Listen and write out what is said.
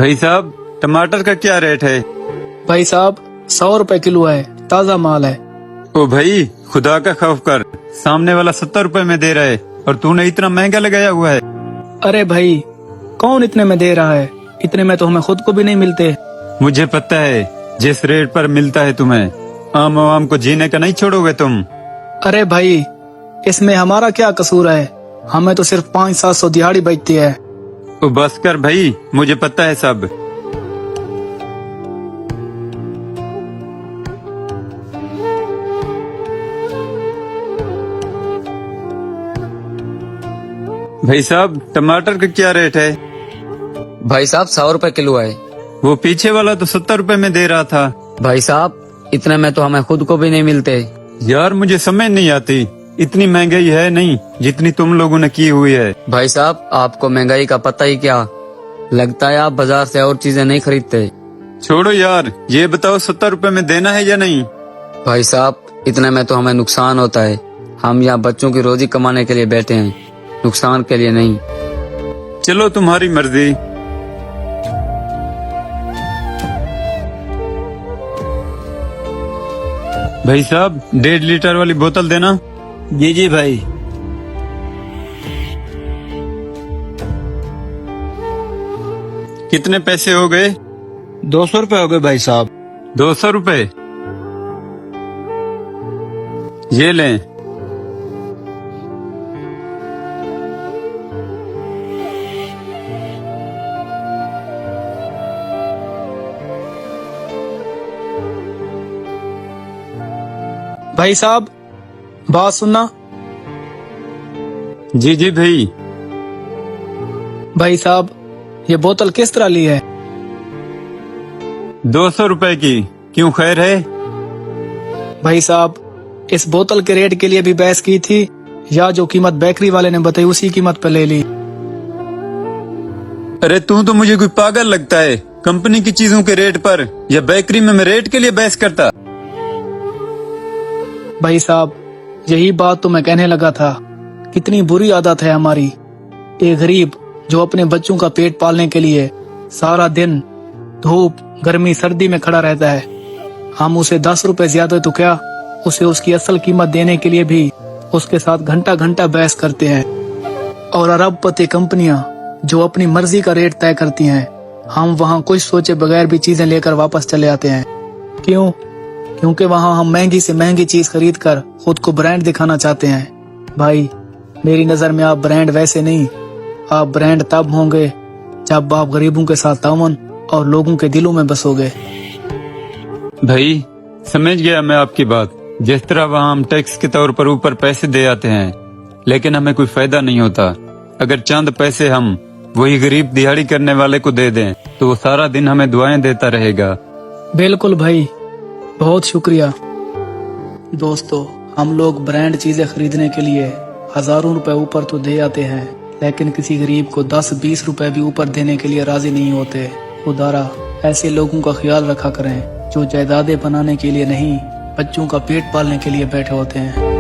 भाई साहब, टमाटर का क्या रेट है? भाई साहब 100 रुपए किलो है, ताज़ा माल है। ओ भाई, खुदा का खौफ कर, सामने वाला 70 रुपए में दे रहा है और तूने इतना महंगा लगाया हुआ है। अरे भाई, कौन इतने में दे रहा है? इतने में तो हमें खुद को भी नहीं मिलते। मुझे पता है, जिस रेट पर मिलता है तुम्हें, आम आवाम को जीने का नहीं छोड़ोगे तुम। अरे भाई, इसमें हमारा क्या कसूर है? हमें तो सिर्फ 500-700 दिहाड़ी बचती है। ओ बस कर भाई, मुझे पता है सब। भाई साहब, टमाटर का क्या रेट है? भाई साहब 100 रुपए किलो है। वो पीछे वाला तो 70 रुपए में दे रहा था। भाई साहब इतने में तो हमें खुद को भी नहीं मिलते। यार मुझे समझ नहीं आती, इतनी महंगाई है नहीं जितनी तुम लोगों ने की हुई है। भाई साहब आपको महंगाई का पता ही क्या, लगता है आप बाजार से और चीजें नहीं खरीदते। छोड़ो यार, ये बताओ 70 रुपए में देना है या नहीं? भाई साहब इतने में तो हमें नुकसान होता है, हम यहाँ बच्चों की रोजी कमाने के लिए बैठे हैं, नुकसान के लिए नहीं। चलो तुम्हारी मर्जी। भाई साहब 1.5 लीटर वाली बोतल देना। जी जी भाई। कितने पैसे हो गए? 200 रुपए हो गए भाई साहब। 200 रुपए, ये लें। भाई साहब बात सुनना। जी जी भाई। भाई साहब ये बोतल किस तरह ली है? 200 रुपए की, क्यों खैर है? भाई साहब इस बोतल के रेट के लिए भी बहस की थी, या जो कीमत बेकरी वाले ने बताई उसी कीमत पे ले ली? अरे तू तो मुझे कोई पागल लगता है, कंपनी की चीजों के रेट पर या बेकरी में मैं रेट के लिए बहस करता? भाई साहब यही बात तो मैं कहने लगा था, कितनी बुरी आदत है हमारी। एक गरीब जो अपने बच्चों का पेट पालने के लिए सारा दिन धूप गर्मी सर्दी में खड़ा रहता है, हम उसे 10 रुपए ज्यादा तो क्या, उसे उसकी असल कीमत देने के लिए भी उसके साथ घंटा घंटा बहस करते हैं। और अरबपति कंपनियां जो अपनी मर्जी का रेट तय करती हैं, हम वहाँ कुछ सोचे बगैर भी चीजें लेकर वापस चले आते हैं। क्यों? क्योंकि वहाँ हम महंगी से महंगी चीज खरीद कर खुद को ब्रांड दिखाना चाहते हैं। भाई मेरी नजर में आप ब्रांड वैसे नहीं, आप ब्रांड तब होंगे जब आप गरीबों के साथ तावन और लोगों के दिलों में बसोगे। भाई समझ गया मैं आपकी बात। जिस तरह वहाँ हम टैक्स के तौर पर ऊपर पैसे दे आते हैं, लेकिन हमें कोई फायदा नहीं होता। अगर चंद पैसे हम वही गरीब दिहाड़ी करने वाले को दे दें तो वो सारा दिन हमें दुआएं देता रहेगा। बिल्कुल भाई, बहुत शुक्रिया। दोस्तों, हम लोग ब्रांड चीजें खरीदने के लिए हजारों रुपए ऊपर तो दे आते हैं, लेकिन किसी गरीब को 10-20 रुपए भी ऊपर देने के लिए राजी नहीं होते। खुदारा ऐसे लोगों का ख्याल रखा करें जो जायदादें बनाने के लिए नहीं, बच्चों का पेट पालने के लिए बैठे होते हैं।